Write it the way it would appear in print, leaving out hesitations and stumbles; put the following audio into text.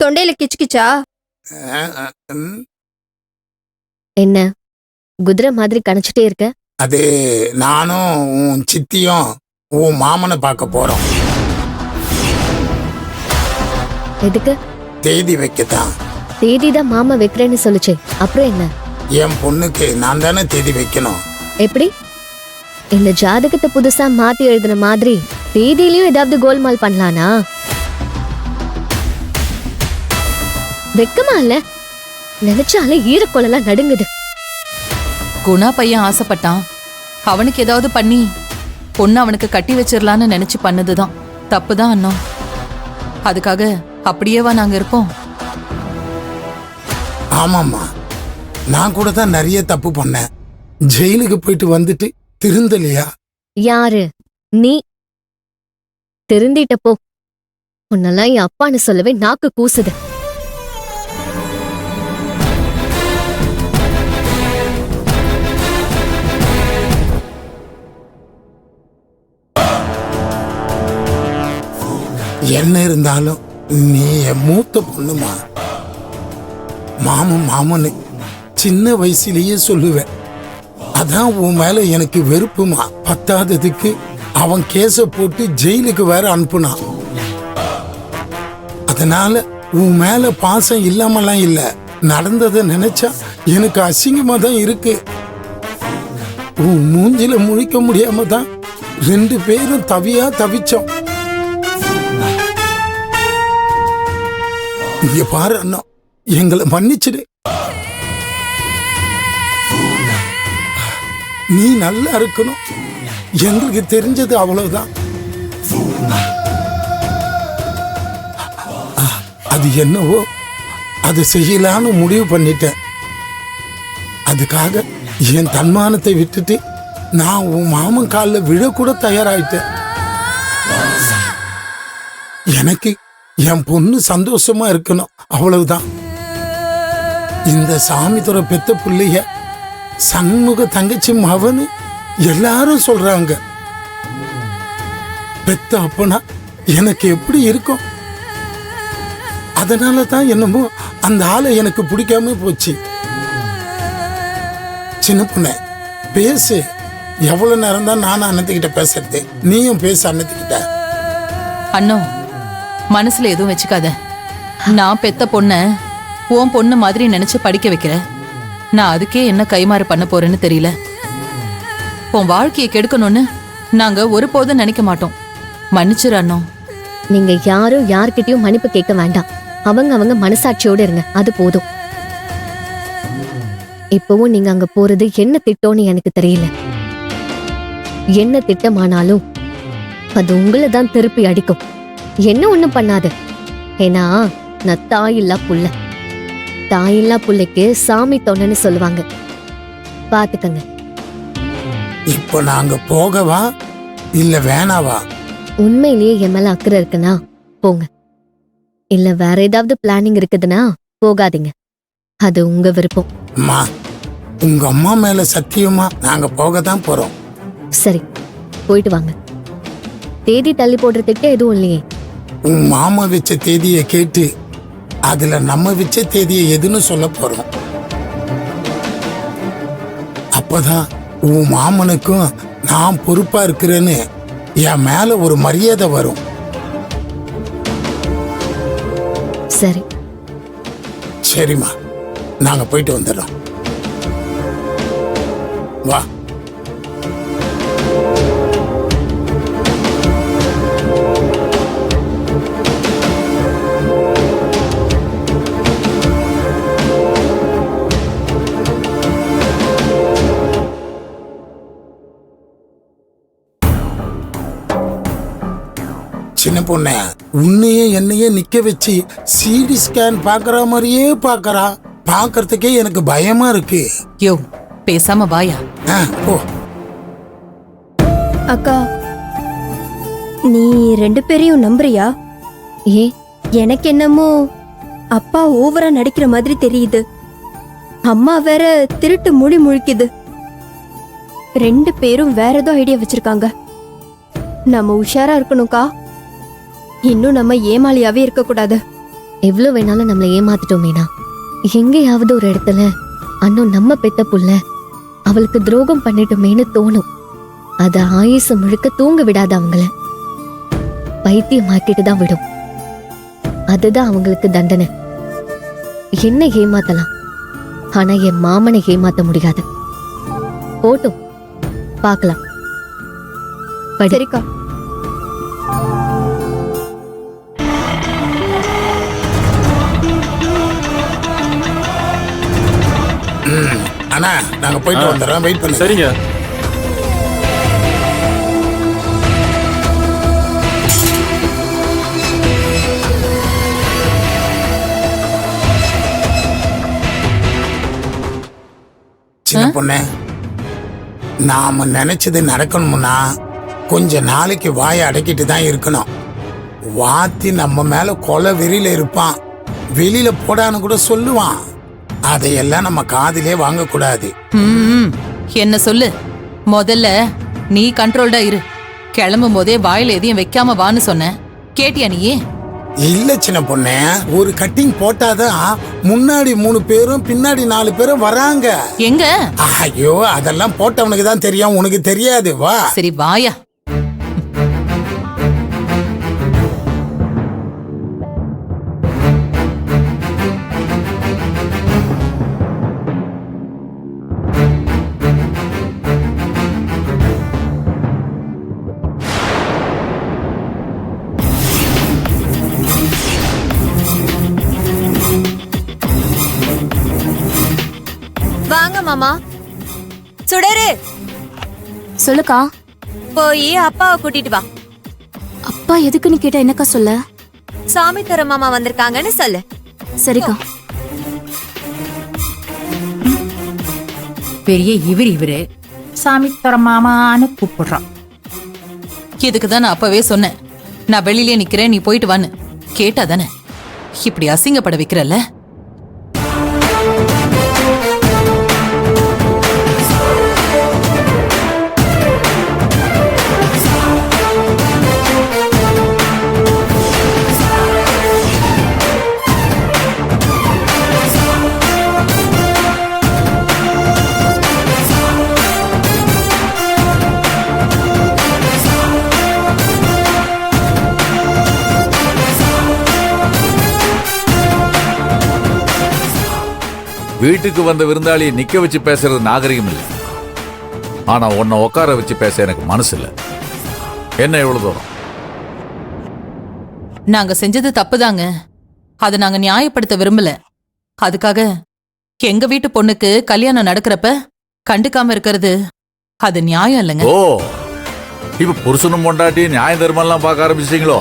தொண்டையில கிச்சுக்கிச்சா? என்ன குதிரை மாதிரி கணச்சிட்டே இருக்க? அது நானும் உன் சித்தியும் உன் மாமனை பார்க்க போறோம். எதுக்கு? தேதி வைக்கத்தான். தேதி தான் மாமா வைக்கிறேன்னு சொல்லுச்சு. அப்புறம் என்ன? என் பொண்ணுக்கு நான் தானே தேதி வைக்கணும். எப்படி? இந்த ஜாதகத்தை புதுசா மாத்தி எழுதுன மாதிரி தேதியிலயும் ஏதாவது கோல்மால் பண்ணலானா? வெக்கமா இல்ல? நினைச்சாலே ஈரக்கொள்ளலாம் நடுங்குது. குணா பையன் ஆசைப்பட்டான். அவனுக்கு ஏதாவது பண்ணி பொண்ணு அவனுக்கு கட்டி வச்சிடலான்னு நினைச்சு பண்ணதுதான் தப்புதான் அண்ணா. அதுக்காக அப்படியேவா நாங்க இருப்போம்? ஆமாம்மா, நான் கூட தான் நிறைய தப்பு பண்ணேன். ஜெயிலுக்கு போயிட்டு வந்துட்டு திருந்தலையா? யாரு நீ? திருந்திட்ட போ. உன்னெல்லாம் என் அப்பான்னு சொல்லவே நாக்கு கூசுது. என்ன இருந்தாலும் நீ என் மூத்த பொண்ணுமா. மாமன்னு சின்ன வயசுலயே சொல்லுவேன். அதான் உன் மேல எனக்கு வெறுப்புமா. பத்தாததுக்கு அவன் கேஸ போட்டு ஜெயிலுக்கு வேற அனுப்புனான். அதனால உன் மேல பாசம் இல்லாமலாம் இல்ல. நடந்ததை நினைச்சா எனக்கு அசிங்கமா தான் இருக்கு. உன் மூஞ்சில முழிக்க முடியாம தான் 2 பேரும் தவியா தவிச்சோம். இங்க பாரு அண்ணா, எங்களை மன்னிச்சிடு. நீ நல்லா இருக்கணும். எங்களுக்கு தெரிஞ்சது அவ்வளவுதான். அது என்னவோ அது செய்யலான்னு முடிவு பண்ணிட்டேன். அதுக்காக என் தன்மானத்தை விட்டுட்டு நான் உன் மாமன் காலில் விழக்கூட தயாராயிட்டேன். எனக்கு என் பொண்ணு சந்தோஷமா இருக்கணும், அவ்வளவுதான். இந்த சாமி துறை பெத்த பிள்ளைய சண்முக தங்கச்சி மவனு எல்லாரும் சொல்றாங்க. பெத்த அப்பனா எனக்கு எப்படி இருக்கும்? அதனால தான் என்னமோ அந்த ஆளை எனக்கு பிடிக்காம போச்சு. சின்ன பொண்ணு பேசு. எவ்வளவு நேரம் தான் நானும் அண்ணத்துக்கிட்ட பேசுறது? நீயும் பேச அண்ணத்துக்கிட்ட. அண்ணோ, மனசுல எதுவும் வச்சுக்காத. நான் பெத்த பொண்ண உன் பொண்ணு மாதிரி நினைச்சு படிக்க வைக்கிறேன். நான் அதுக்கே என்ன கைமாறு பண்ண போறேன்னு தெரியல. உன் வாழ்க்கையை கெடுக்கணும்னு நாங்க ஒருபோதும் நினைக்க மாட்டோம். மன்னிச்சிரு அண்ணோ. நீங்க யாரும் யார்கிட்டயும் மன்னிப்பு கேட்க வேண்டாம். அவங்க மனசாட்சியோட இருங்க, அது போதும். இப்பவும் நீங்க அங்க போறது என்ன திட்டம்னு எனக்கு தெரியல. என்ன திட்டமானாலும் அது உங்களை தான் திருப்பி அடிக்கும். என்ன ஒண்ணும் பண்ணாது. ஏன்னா நான் தாயில்லா புள்ள. தாயில்லா புள்ளைக்கு சாமி தொண்டன்னு சொல்லுவாங்க. பாத்துக்கங்க. இப்போ நாங்க போகவா இல்ல வேணாவா? உண்மையிலேயே என் மேல அக்கறை இருக்குன்னா போங்க. இல்ல வேற ஏதாவது பிளானிங் இருக்குதுன்னா போகாதீங்க. அது உங்க விருப்பம். அம்மா, உங்க அம்மா மேல சத்தியமா நாங்க போக தான் போறோம். சரி, போயிட்டு வாங்க. தேதி தள்ளி போடுற திட்டம் எதுவும் இல்லையே? உன் மாமா வச்ச தேதியை கேட்டு அதுல நம்ம வச்ச தேதியை எதுன்னு சொல்ல போறோம். அப்பதான் உன் மாமனுக்கும் நான் பொறுப்பா இருக்கிறேன்னு என் மேல ஒரு மரியாதை வரும். சரி. சரிம்மா, நாங்க போயிட்டு வந்துடுறோம். வா. சின்ன பொண்ணு, உன்னையே என்னையே நிக்க வச்சு சிடி ஸ்கேன் பாக்குற மாதிரியே பாக்குறா. பாக்குறதுக்கே எனக்கு பயமா இருக்கு. யோ, பேசாம வாயா. போ. அக்கா, நீ 2 பேரையும் நம்புறியா? ஏன்? எனக்கு என்னமோ அப்பா ஓவரா நடிக்கிற மாதிரி தெரியுது. அம்மா வேற திருட்டு முடி முழிக்குது. 2 பேரும் வேற ஏதோ ஐடியா வச்சிருக்காங்க. நம்ம உஷாரா இருக்கணும்க்கா. இன்னும் நம்ம ஏமாளியாவே இருக்க கூடாது. எவ்வளவு வேணாலும் நம்மளை ஏமாத்திட்டோம் மீனா. எங்கேயாவது ஒரு இடத்துல அண்ணன் நம்ம பெத்த புள்ள அவளுக்கு துரோகம் பண்ணிட்டோமேன்னு தோணும். அத ஆயுசு முழுக்க தூங்க விடாது அவங்கள, பைத்தியமாக்கிட்டு தான் விடும். அதுதான் அவங்களுக்கு தண்டனை. என்ன ஏமாத்தலாம், ஆனா என் மாமனை ஏமாத்த முடியாது. போட்டும் பார்க்கலாம். படி. சரிக்கா. அண்ணா நாங்க போயிட்டு வந்துடுறோம், வெயிட் பண்ணுங்க. சரிங்க. சின்ன பொண்ணு, நாம நினைச்சது நடக்கணும்னா கொஞ்ச நாளைக்கு வாயை அடக்கிட்டு தான் இருக்கணும். வாத்தி நம்ம மேல கொலை வெறியில இருப்பான், வெளியில போடான்னு கூட சொல்லுவான். அதையெல்லாம் நம்ம காதிலே வாங்க கூடாது. என்ன சொல்லு, முதல்ல நீ கண்ட்ரோல்டா இரு. கிளம்பும் போதே வாயில எதையும் வைக்காம வான்னு சொன்ன, கேட்டியா நீ? இல்ல சின்ன பொண்ணு, ஒரு கட்டிங் போட்டாதான் முன்னாடி 3 பேரும் பின்னாடி 4 பேரும் வராங்க. எங்க? ஐயோ, அதெல்லாம் போட்டவனுக்கு தான் தெரியும், உனக்கு தெரியாது. வா. சரி வாயா. வாங்க மாமா. சுடரு, சொல்லுக்கா. போய் அப்பாவை கூட்டிட்டு வா. அப்பா எதுக்குன்னு கேட்டா என்னக்கா சொல்ல? சாமி தர மாமா வந்திருக்காங்கன்னு சொல்லு. சரிக்கா. பெரிய இவரு சாமி தர மாமான்னு கூப்பிடுறான். இதுக்கு தான் நான் அப்பவே சொன்னேன், நான் வெளியிலே நிக்கிறேன், நீ போயிட்டு வான்னு. கேட்டா தானே இப்படி அசிங்கப்பட வைக்கிறல்ல? வீட்டுக்கு வந்த விருந்தாளியை நிக்க வச்சு பேசுறது நாகரிகம் இல்லை. ஆனா உன்னை உட்கார வச்சு பேச எனக்கு மனசு இல்லை. என்ன எவ்வளவு தூரம்? நாங்க செஞ்சது தப்புதாங்க, அதை நாங்க நியாயப்படுத்த விரும்பல. அதுக்காக எங்க வீட்டு பொண்ணுக்கு கல்யாணம் நடக்கிறப்ப கண்டுக்காம இருக்கிறது அது நியாயம் இல்லைங்க. ஓ, இப்ப புருஷனும் பொண்டாட்டி நியாய தர்மம் எல்லாம் பார்க்க ஆரம்பிச்சிட்டீங்களோ?